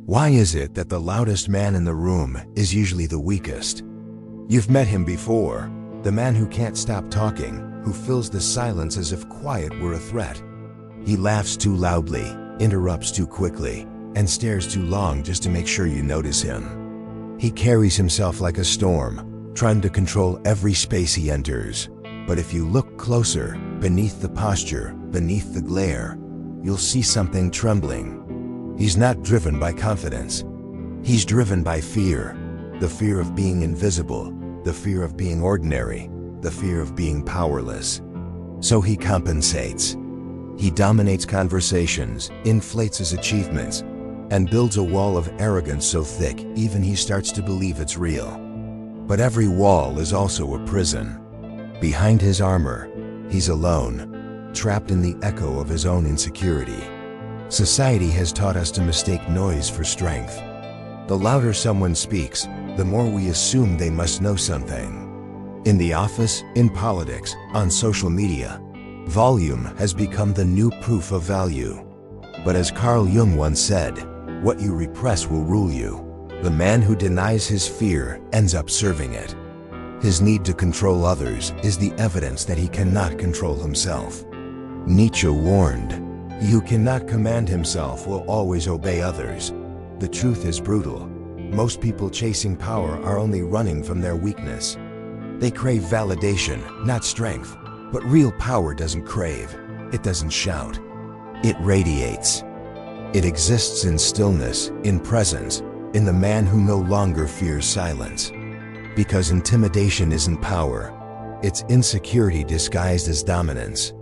Why is it that the loudest man in the room is usually the weakest? You've met him before, the man who can't stop talking, who fills the silence as if quiet were a threat. He laughs too loudly, interrupts too quickly, and stares too long just to make sure you notice him. He carries himself like a storm, trying to control every space he enters. But if you look closer, beneath the posture, beneath the glare, you'll see something trembling. He's not driven by confidence. He's driven by fear. The fear of being invisible, the fear of being ordinary, the fear of being powerless. So he compensates. He dominates conversations, inflates his achievements, and builds a wall of arrogance so thick even he starts to believe it's real. But every wall is also a prison. Behind his armor, he's alone, trapped in the echo of his own insecurity. Society has taught us to mistake noise for strength. The louder someone speaks, the more we assume they must know something. In the office, in politics, on social media, volume has become the new proof of value. But as Carl Jung once said, what you repress will rule you. The man who denies his fear ends up serving it. His need to control others is the evidence that he cannot control himself. Nietzsche warned, "He who cannot command himself will always obey others." The truth is brutal. Most people chasing power are only running from their weakness. They crave validation, not strength. But real power doesn't crave. It doesn't shout. It radiates. It exists in stillness, in presence, in the man who no longer fears silence. Because intimidation isn't power. It's insecurity disguised as dominance.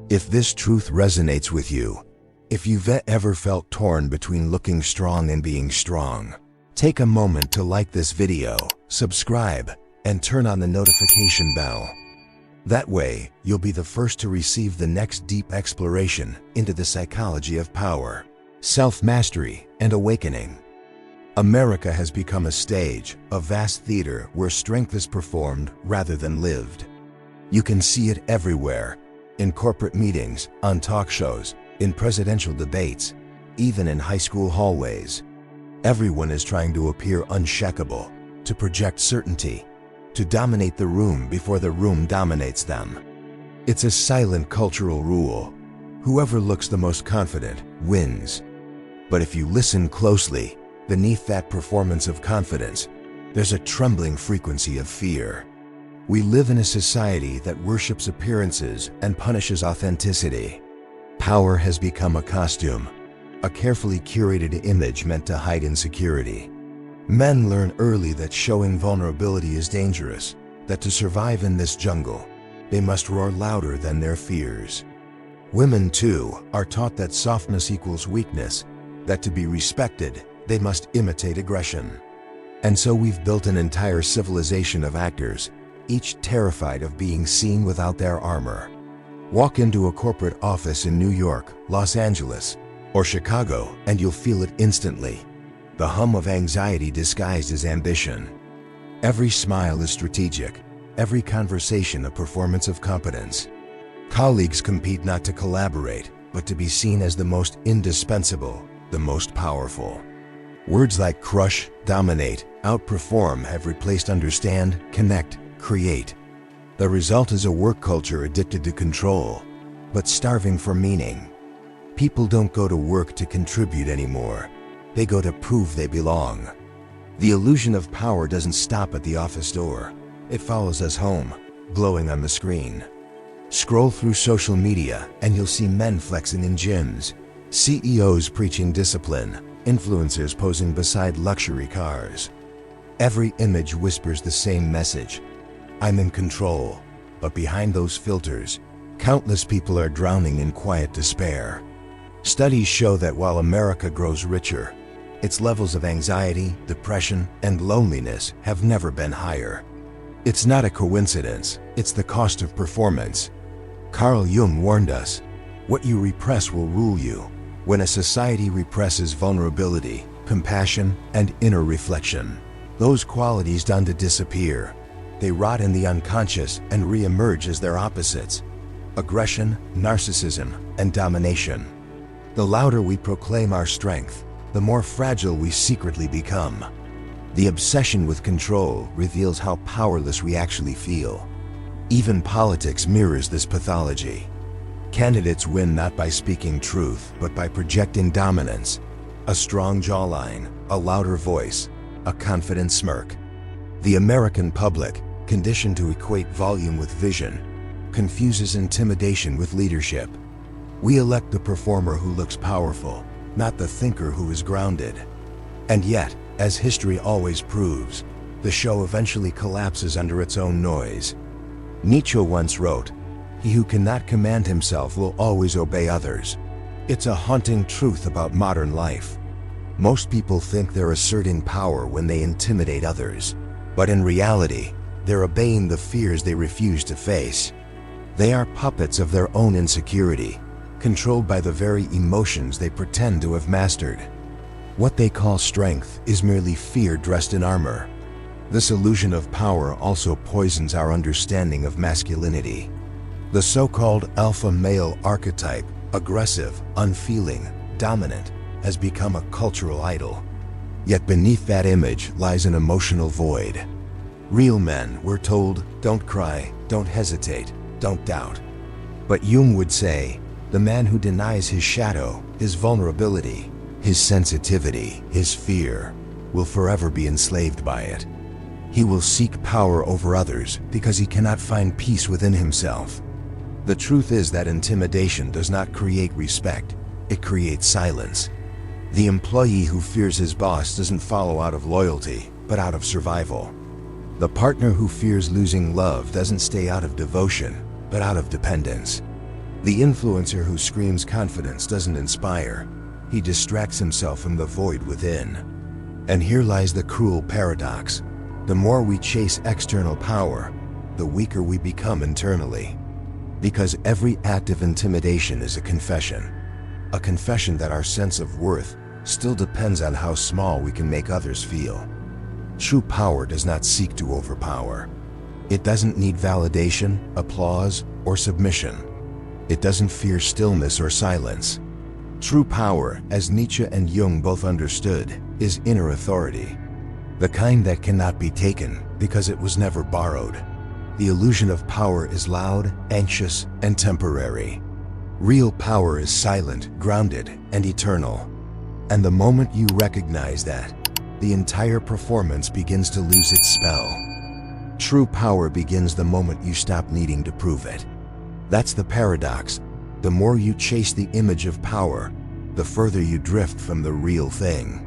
If this truth resonates with you, if you've ever felt torn between looking strong and being strong, take a moment to like this video, subscribe, and turn on the notification bell. That way, you'll be the first to receive the next deep exploration into the psychology of power, self-mastery, and awakening. America has become a stage, a vast theater where strength is performed rather than lived. You can see it everywhere. In corporate meetings, on talk shows, in presidential debates, even in high school hallways. Everyone is trying to appear unshakable, to project certainty, to dominate the room before the room dominates them. It's a silent cultural rule. Whoever looks the most confident wins. But if you listen closely, beneath that performance of confidence, there's a trembling frequency of fear. We live in a society that worships appearances and punishes authenticity. Power has become a costume, a carefully curated image meant to hide insecurity. Men learn early that showing vulnerability is dangerous, that to survive in this jungle, they must roar louder than their fears. Women, too, are taught that softness equals weakness, that to be respected, they must imitate aggression. And so we've built an entire civilization of actors, each terrified of being seen without their armor. Walk into a corporate office in New York, Los Angeles, or Chicago, and you'll feel it instantly. The hum of anxiety disguised as ambition. Every smile is strategic, every conversation a performance of competence. Colleagues compete not to collaborate, but to be seen as the most indispensable, the most powerful. Words like crush, dominate, outperform have replaced understand, connect, create. The result is a work culture addicted to control, but starving for meaning. People don't go to work to contribute anymore. They go to prove they belong. The illusion of power doesn't stop at the office door. It follows us home, glowing on the screen. Scroll through social media and you'll see men flexing in gyms, CEOs preaching discipline, influencers posing beside luxury cars. Every image whispers the same message. I'm in control, but behind those filters, countless people are drowning in quiet despair. Studies show that while America grows richer, its levels of anxiety, depression, and loneliness have never been higher. It's not a coincidence, it's the cost of performance. Carl Jung warned us, what you repress will rule you. When a society represses vulnerability, compassion, and inner reflection, those qualities tend to disappear. They rot in the unconscious and re-emerge as their opposites: aggression, narcissism, and domination. The louder we proclaim our strength, the more fragile we secretly become. The obsession with control reveals how powerless we actually feel. Even politics mirrors this pathology. Candidates win not by speaking truth, but by projecting dominance. A strong jawline, a louder voice, a confident smirk. The American public, conditioned to equate volume with vision, confuses intimidation with leadership. We elect the performer who looks powerful, not the thinker who is grounded. And yet, as history always proves, the show eventually collapses under its own noise. Nietzsche once wrote, "He who cannot command himself will always obey others." It's a haunting truth about modern life. Most people think they're asserting power when they intimidate others, but in reality, they're obeying the fears they refuse to face. They are puppets of their own insecurity, controlled by the very emotions they pretend to have mastered. What they call strength is merely fear dressed in armor. This illusion of power also poisons our understanding of masculinity. The so-called alpha male archetype, aggressive, unfeeling, dominant, has become a cultural idol. Yet beneath that image lies an emotional void. Real men, we're told, don't cry, don't hesitate, don't doubt. But Jung would say, the man who denies his shadow, his vulnerability, his sensitivity, his fear, will forever be enslaved by it. He will seek power over others because he cannot find peace within himself. The truth is that intimidation does not create respect, it creates silence. The employee who fears his boss doesn't follow out of loyalty, but out of survival. The partner who fears losing love doesn't stay out of devotion, but out of dependence. The influencer who screams confidence doesn't inspire, he distracts himself from the void within. And here lies the cruel paradox. The more we chase external power, the weaker we become internally. Because every act of intimidation is a confession that our sense of worth still depends on how small we can make others feel. True power does not seek to overpower. It doesn't need validation, applause, or submission. It doesn't fear stillness or silence. True power, as Nietzsche and Jung both understood, is inner authority. The kind that cannot be taken because it was never borrowed. The illusion of power is loud, anxious, and temporary. Real power is silent, grounded, and eternal. And the moment you recognize that, the entire performance begins to lose its spell. True power begins the moment you stop needing to prove it. That's the paradox. The more you chase the image of power, the further you drift from the real thing.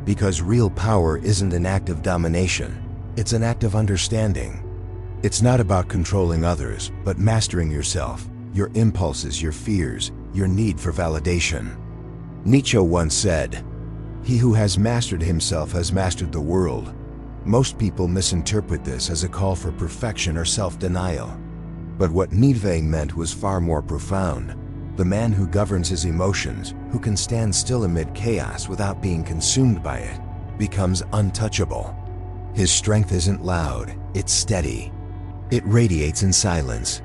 Because real power isn't an act of domination, it's an act of understanding. It's not about controlling others, but mastering yourself, your impulses, your fears, your need for validation. Nietzsche once said, "He who has mastered himself has mastered the world." Most people misinterpret this as a call for perfection or self-denial. But what Nietzsche meant was far more profound. The man who governs his emotions, who can stand still amid chaos without being consumed by it, becomes untouchable. His strength isn't loud, it's steady. It radiates in silence.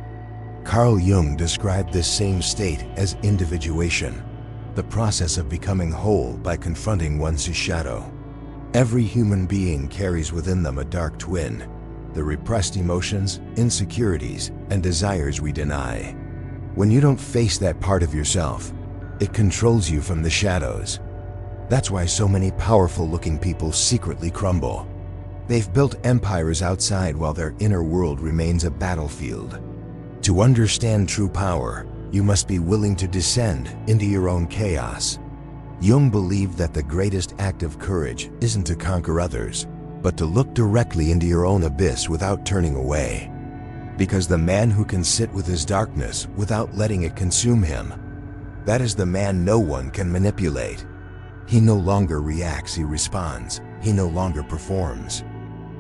Carl Jung described this same state as individuation, the process of becoming whole by confronting one's shadow. Every human being carries within them a dark twin, the repressed emotions, insecurities, and desires we deny. When you don't face that part of yourself, it controls you from the shadows. That's why so many powerful-looking people secretly crumble. They've built empires outside while their inner world remains a battlefield. To understand true power, you must be willing to descend into your own chaos. Jung believed that the greatest act of courage isn't to conquer others, but to look directly into your own abyss without turning away. Because the man who can sit with his darkness without letting it consume him, that is the man no one can manipulate. He no longer reacts, he responds. He no longer performs.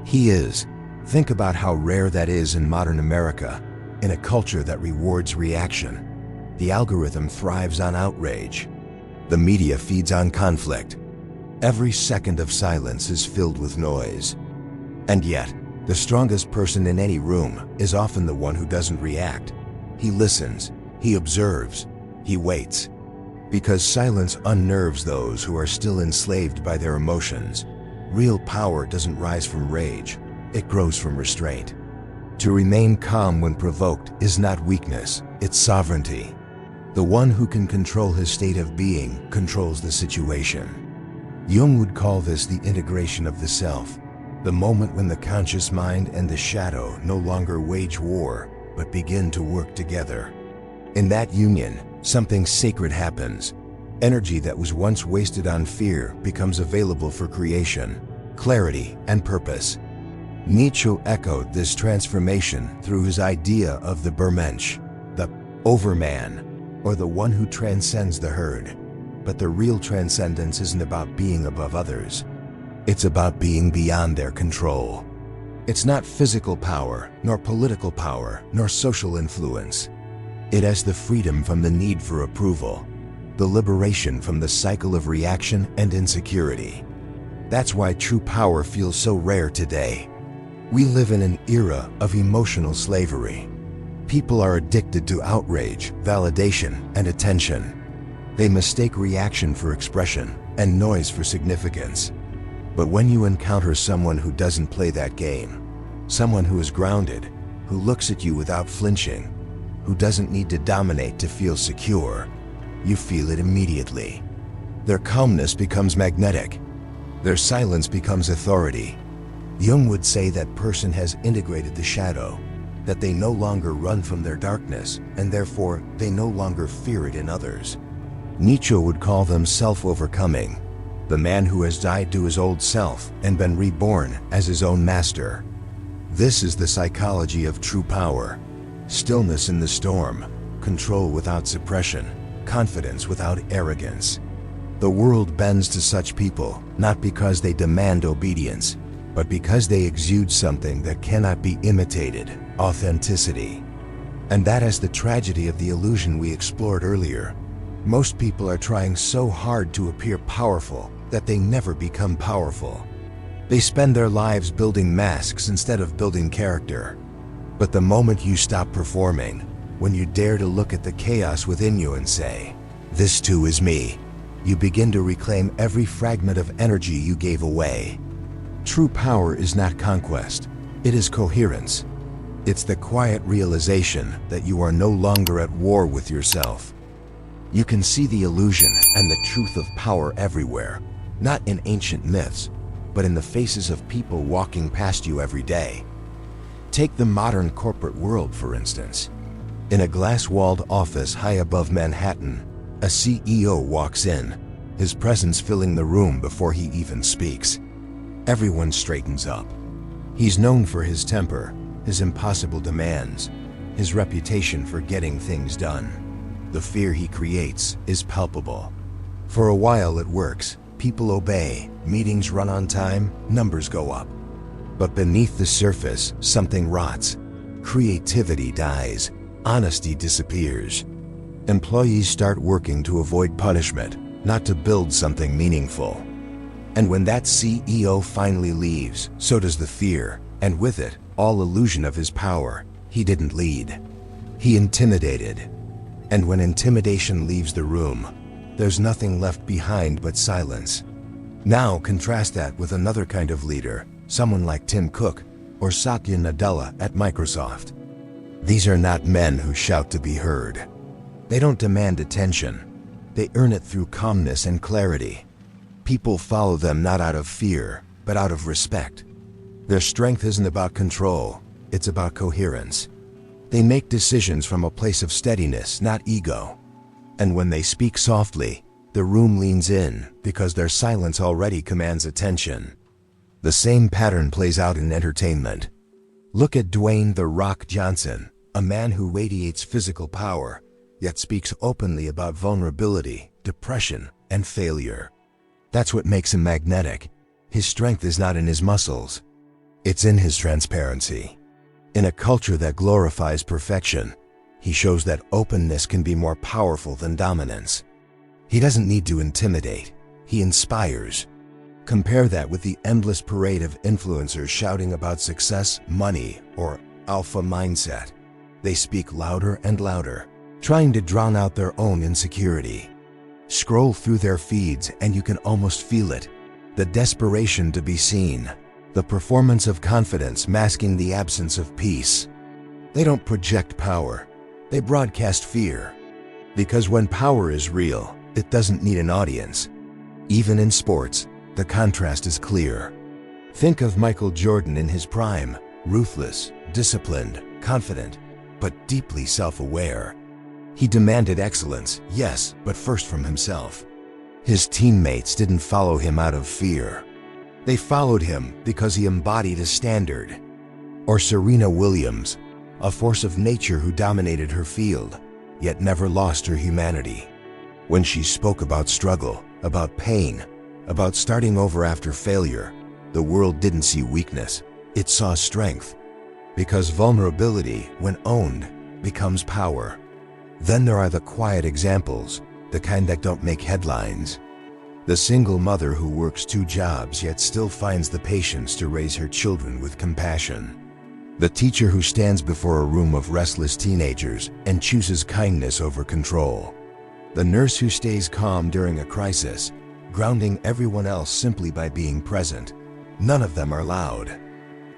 He is. Think about how rare that is in modern America, in a culture that rewards reaction. The algorithm thrives on outrage. The media feeds on conflict. Every second of silence is filled with noise. And yet, the strongest person in any room is often the one who doesn't react. He listens, he observes, he waits. Because silence unnerves those who are still enslaved by their emotions. Real power doesn't rise from rage, it grows from restraint. To remain calm when provoked is not weakness, it's sovereignty. The one who can control his state of being controls the situation. Jung would call this the integration of the self, the moment when the conscious mind and the shadow no longer wage war, but begin to work together. In that union, something sacred happens. Energy that was once wasted on fear becomes available for creation, clarity, and purpose. Nietzsche echoed this transformation through his idea of the Übermensch, the overman, or the one who transcends the herd. But the real transcendence isn't about being above others. It's about being beyond their control. It's not physical power, nor political power, nor social influence. It has the freedom from the need for approval, the liberation from the cycle of reaction and insecurity. That's why true power feels so rare today. We live in an era of emotional slavery. People are addicted to outrage, validation, and attention. They mistake reaction for expression and noise for significance. But when you encounter someone who doesn't play that game, someone who is grounded, who looks at you without flinching, who doesn't need to dominate to feel secure, you feel it immediately. Their calmness becomes magnetic. Their silence becomes authority. Jung would say that person has integrated the shadow, that they no longer run from their darkness, and therefore they no longer fear it in others. Nietzsche would call them self-overcoming, the man who has died to his old self and been reborn as his own master. This is the psychology of true power. Stillness in the storm, control without suppression, confidence without arrogance. The world bends to such people, not because they demand obedience, but because they exude something that cannot be imitated, authenticity. And that is the tragedy of the illusion we explored earlier. Most people are trying so hard to appear powerful that they never become powerful. They spend their lives building masks instead of building character. But the moment you stop performing, when you dare to look at the chaos within you and say, "This too is me," you begin to reclaim every fragment of energy you gave away. True power is not conquest, it is coherence. It's the quiet realization that you are no longer at war with yourself. You can see the illusion and the truth of power everywhere, not in ancient myths, but in the faces of people walking past you every day. Take the modern corporate world, for instance. In a glass-walled office high above Manhattan, a CEO walks in, his presence filling the room before he even speaks. Everyone straightens up. He's known for his temper, his impossible demands, his reputation for getting things done. The fear he creates is palpable. For a while it works, people obey, meetings run on time, numbers go up. But beneath the surface, something rots. Creativity dies, honesty disappears. Employees start working to avoid punishment, not to build something meaningful. And when that CEO finally leaves, so does the fear, and with it, all illusion of his power. He didn't lead. He intimidated. And when intimidation leaves the room, there's nothing left behind but silence. Now contrast that with another kind of leader, someone like Tim Cook or Satya Nadella at Microsoft. These are not men who shout to be heard. They don't demand attention. They earn it through calmness and clarity. People follow them not out of fear, but out of respect. Their strength isn't about control, it's about coherence. They make decisions from a place of steadiness, not ego. And when they speak softly, the room leans in because their silence already commands attention. The same pattern plays out in entertainment. Look at Dwayne "The Rock" Johnson, a man who radiates physical power, yet speaks openly about vulnerability, depression, and failure. That's what makes him magnetic. His strength is not in his muscles. It's in his transparency. In a culture that glorifies perfection, he shows that openness can be more powerful than dominance. He doesn't need to intimidate. He inspires. Compare that with the endless parade of influencers shouting about success, money, or alpha mindset. They speak louder and louder, trying to drown out their own insecurity. Scroll through their feeds and you can almost feel it. The desperation to be seen. The performance of confidence masking the absence of peace. They don't project power. They broadcast fear. Because when power is real, it doesn't need an audience. Even in sports, the contrast is clear. Think of Michael Jordan in his prime, ruthless, disciplined, confident, but deeply self-aware. He demanded excellence, yes, but first from himself. His teammates didn't follow him out of fear. They followed him because he embodied a standard. Or Serena Williams, a force of nature who dominated her field, yet never lost her humanity. When she spoke about struggle, about pain, about starting over after failure, the world didn't see weakness, it saw strength. Because vulnerability, when owned, becomes power. Then there are the quiet examples, the kind that don't make headlines. The single mother who works 2 jobs yet still finds the patience to raise her children with compassion. The teacher who stands before a room of restless teenagers and chooses kindness over control. The nurse who stays calm during a crisis, grounding everyone else simply by being present. None of them are loud.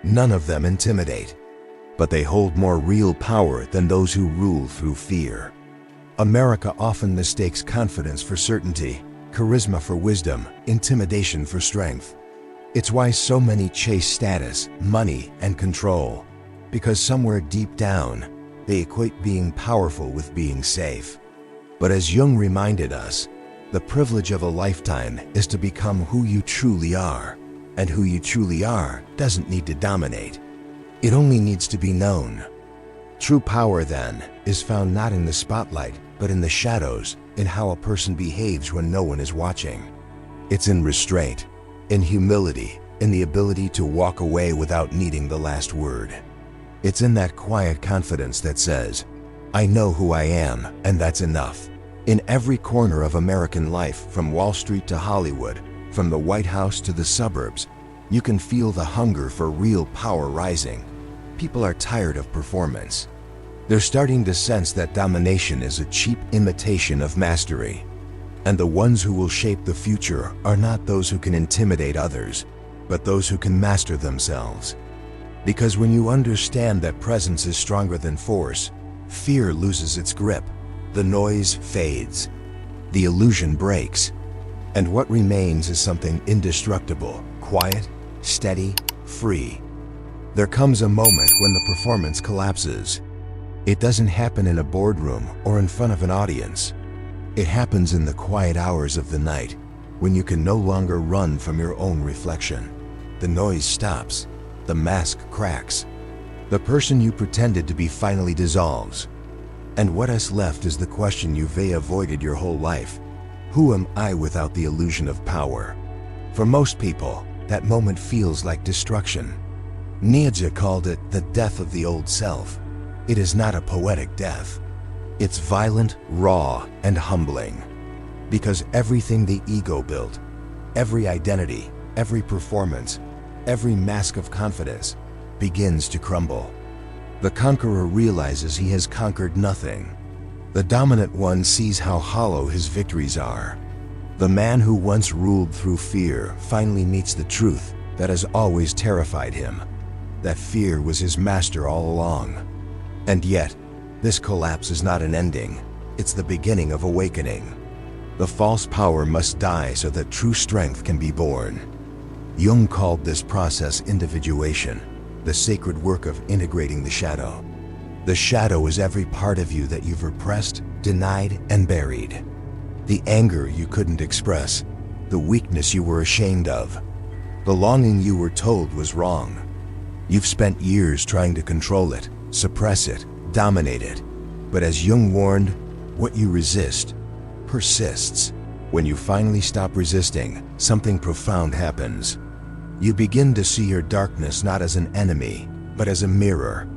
None of them intimidate. But they hold more real power than those who rule through fear. America often mistakes confidence for certainty, charisma for wisdom, intimidation for strength. It's why so many chase status, money, and control. Because somewhere deep down, they equate being powerful with being safe. But as Jung reminded us, the privilege of a lifetime is to become who you truly are. And who you truly are doesn't need to dominate. It only needs to be known. True power, then, is found not in the spotlight, but in the shadows, in how a person behaves when no one is watching. It's in restraint, in humility, in the ability to walk away without needing the last word. It's in that quiet confidence that says, I know who I am, and that's enough. In every corner of American life, from Wall Street to Hollywood, from the White House to the suburbs, you can feel the hunger for real power rising. People are tired of performance. They're starting to sense that domination is a cheap imitation of mastery. And the ones who will shape the future are not those who can intimidate others, but those who can master themselves. Because when you understand that presence is stronger than force, fear loses its grip, the noise fades, the illusion breaks, and what remains is something indestructible, quiet, steady, free. There comes a moment when the performance collapses. It doesn't happen in a boardroom or in front of an audience. It happens in the quiet hours of the night, when you can no longer run from your own reflection. The noise stops, the mask cracks. The person you pretended to be finally dissolves. And what is left is the question you've avoided your whole life. Who am I without the illusion of power? For most people, that moment feels like destruction. Nietzsche called it the death of the old self. It is not a poetic death. It's violent, raw, and humbling. Because everything the ego built, every identity, every performance, every mask of confidence, begins to crumble. The conqueror realizes he has conquered nothing. The dominant one sees how hollow his victories are. The man who once ruled through fear finally meets the truth that has always terrified him. That fear was his master all along. And yet, this collapse is not an ending. It's the beginning of awakening. The false power must die so that true strength can be born. Jung called this process individuation, the sacred work of integrating the shadow. The shadow is every part of you that you've repressed, denied, and buried. The anger you couldn't express, the weakness you were ashamed of, the longing you were told was wrong. You've spent years trying to control it, suppress it, dominate it. But as Jung warned, what you resist persists. When you finally stop resisting, something profound happens. You begin to see your darkness not as an enemy, but as a mirror.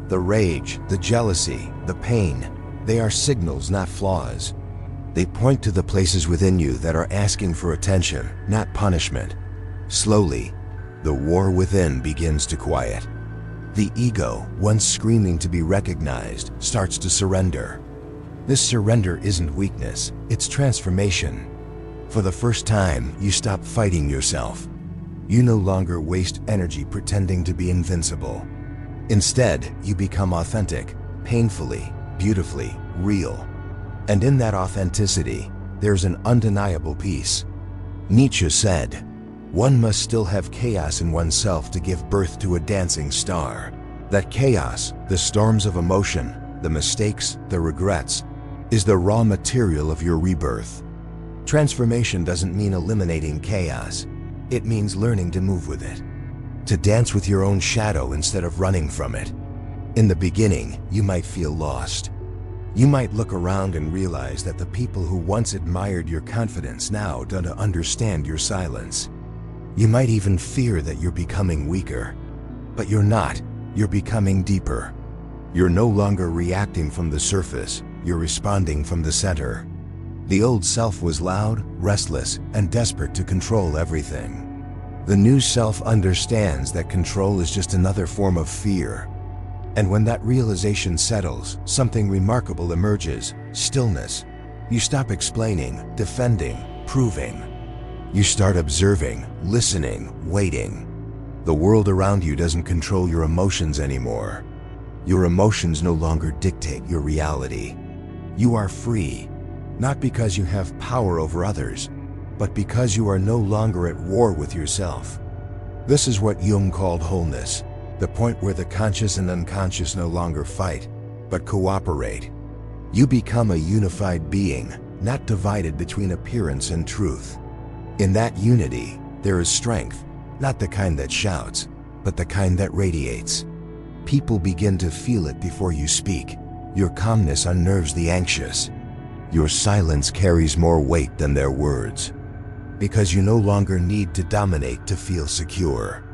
The rage, the jealousy, the pain, they are signals, not flaws. They point to the places within you that are asking for attention, not punishment. Slowly, the war within begins to quiet. The ego, once screaming to be recognized, starts to surrender. This surrender isn't weakness, it's transformation. For the first time, you stop fighting yourself. You no longer waste energy pretending to be invincible. Instead, you become authentic, painfully, beautifully, real. And in that authenticity, there's an undeniable peace. Nietzsche said, "One must still have chaos in oneself to give birth to a dancing star." That chaos, the storms of emotion, the mistakes, the regrets, is the raw material of your rebirth. Transformation doesn't mean eliminating chaos. It means learning to move with it, to dance with your own shadow instead of running from it. In the beginning, you might feel lost. You might look around and realize that the people who once admired your confidence now don't understand your silence. You might even fear that you're becoming weaker. But you're not. You're becoming deeper. You're no longer reacting from the surface, you're responding from the center. The old self was loud, restless, and desperate to control everything. The new self understands that control is just another form of fear. And when that realization settles, something remarkable emerges: stillness. You stop explaining, defending, proving. You start observing, listening, waiting. The world around you doesn't control your emotions anymore. Your emotions no longer dictate your reality. You are free, not because you have power over others, but because you are no longer at war with yourself. This is what Jung called wholeness, the point where the conscious and unconscious no longer fight, but cooperate. You become a unified being, not divided between appearance and truth. In that unity, there is strength, not the kind that shouts, but the kind that radiates. People begin to feel it before you speak. Your calmness unnerves the anxious. Your silence carries more weight than their words. Because you no longer need to dominate to feel secure.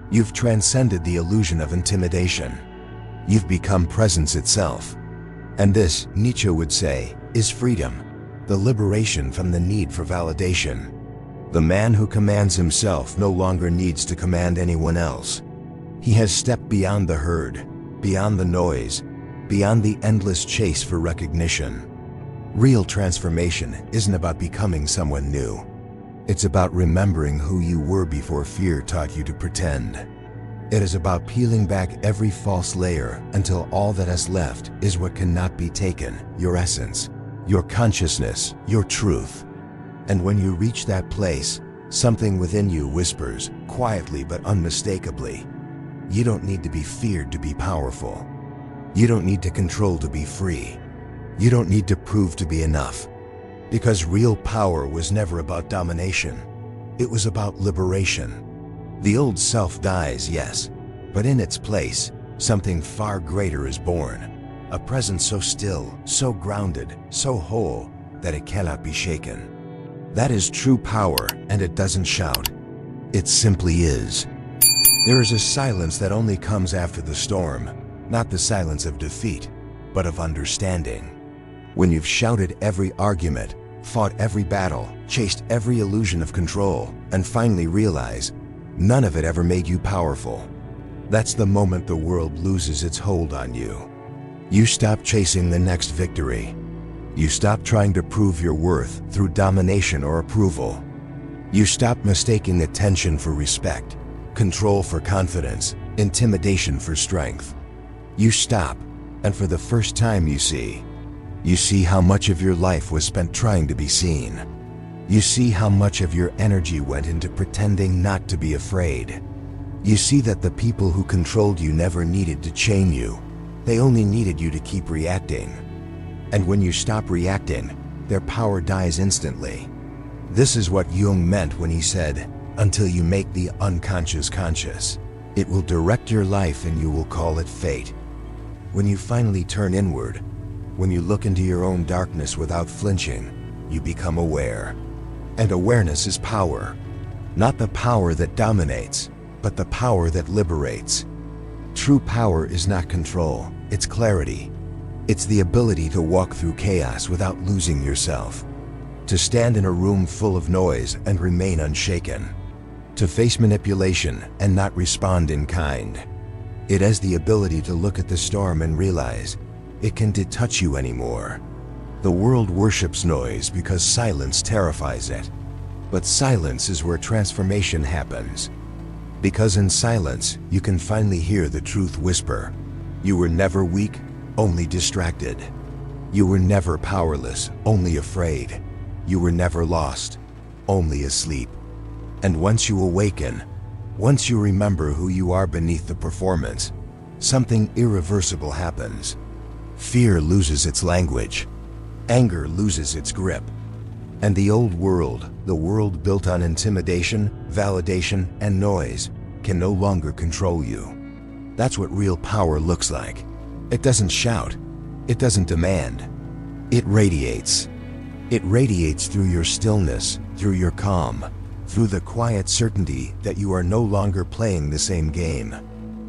You've transcended the illusion of intimidation. You've become presence itself. And this, Nietzsche would say, is freedom, the liberation from the need for validation. The man who commands himself no longer needs to command anyone else. He has stepped beyond the herd, beyond the noise, beyond the endless chase for recognition. Real transformation isn't about becoming someone new. It's about remembering who you were before fear taught you to pretend. It is about peeling back every false layer until all that is left is what cannot be taken: your essence, your consciousness, your truth. And when you reach that place, something within you whispers, quietly but unmistakably, you don't need to be feared to be powerful. You don't need to control to be free. You don't need to prove to be enough. Because real power was never about domination. It was about liberation. The old self dies, yes, but in its place, something far greater is born. A presence so still, so grounded, so whole, that it cannot be shaken. That is true power, and it doesn't shout. It simply is. There is a silence that only comes after the storm, not the silence of defeat, but of understanding. When you've shouted every argument, fought every battle, chased every illusion of control, and finally realize none of it ever made you powerful, that's the moment the world loses its hold on you. You stop chasing the next victory. You stop trying to prove your worth through domination or approval. You stop mistaking attention for respect, control for confidence, intimidation for strength. You stop, and for the first time you see how much of your life was spent trying to be seen. You see how much of your energy went into pretending not to be afraid. You see that the people who controlled you never needed to chain you. They only needed you to keep reacting. And when you stop reacting, their power dies instantly. This is what Jung meant when he said, "Until you make the unconscious conscious, it will direct your life and you will call it fate." When you finally turn inward, when you look into your own darkness without flinching, you become aware. And awareness is power. Not the power that dominates, but the power that liberates. True power is not control, it's clarity. It's the ability to walk through chaos without losing yourself. To stand in a room full of noise and remain unshaken. To face manipulation and not respond in kind. It has the ability to look at the storm and realize it can't touch you anymore. The world worships noise because silence terrifies it. But silence is where transformation happens. Because in silence, you can finally hear the truth whisper. You were never weak, only distracted. You were never powerless, only afraid. You were never lost, only asleep. And once you awaken, once you remember who you are beneath the performance, something irreversible happens. Fear loses its language. Anger loses its grip. And the old world, the world built on intimidation, validation, and noise, can no longer control you. That's what real power looks like. It doesn't shout. It doesn't demand. It radiates. It radiates through your stillness, through your calm, through the quiet certainty that you are no longer playing the same game.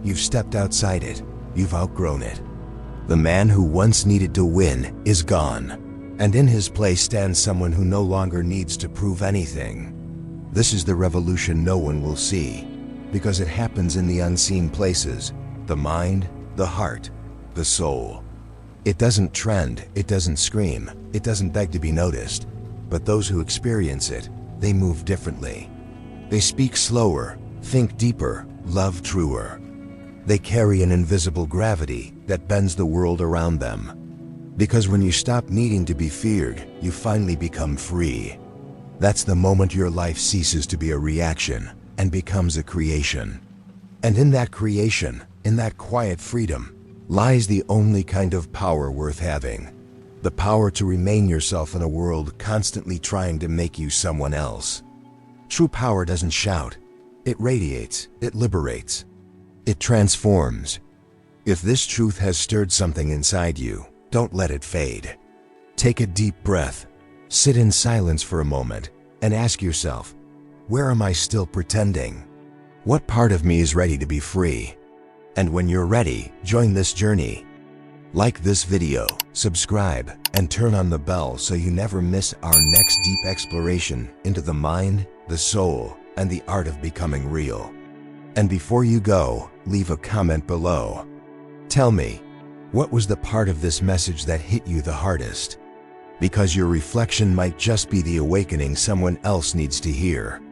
You've stepped outside it. You've outgrown it. The man who once needed to win is gone. And in his place stands someone who no longer needs to prove anything. This is the revolution no one will see, because it happens in the unseen places, the mind, the heart, the soul. It doesn't trend, it doesn't scream, it doesn't beg to be noticed, but those who experience it, they move differently. They speak slower, think deeper, love truer. They carry an invisible gravity that bends the world around them. Because when you stop needing to be feared, you finally become free. That's the moment your life ceases to be a reaction and becomes a creation. And in that creation, in that quiet freedom, lies the only kind of power worth having. The power to remain yourself in a world constantly trying to make you someone else. True power doesn't shout. It radiates, it liberates, it transforms. If this truth has stirred something inside you, don't let it fade. Take a deep breath, sit in silence for a moment, and ask yourself, where am I still pretending? What part of me is ready to be free? And when you're ready, join this journey. Like this video, subscribe, and turn on the bell so you never miss our next deep exploration into the mind, the soul, and the art of becoming real. And before you go, leave a comment below. Tell me, what was the part of this message that hit you the hardest? Because your reflection might just be the awakening someone else needs to hear.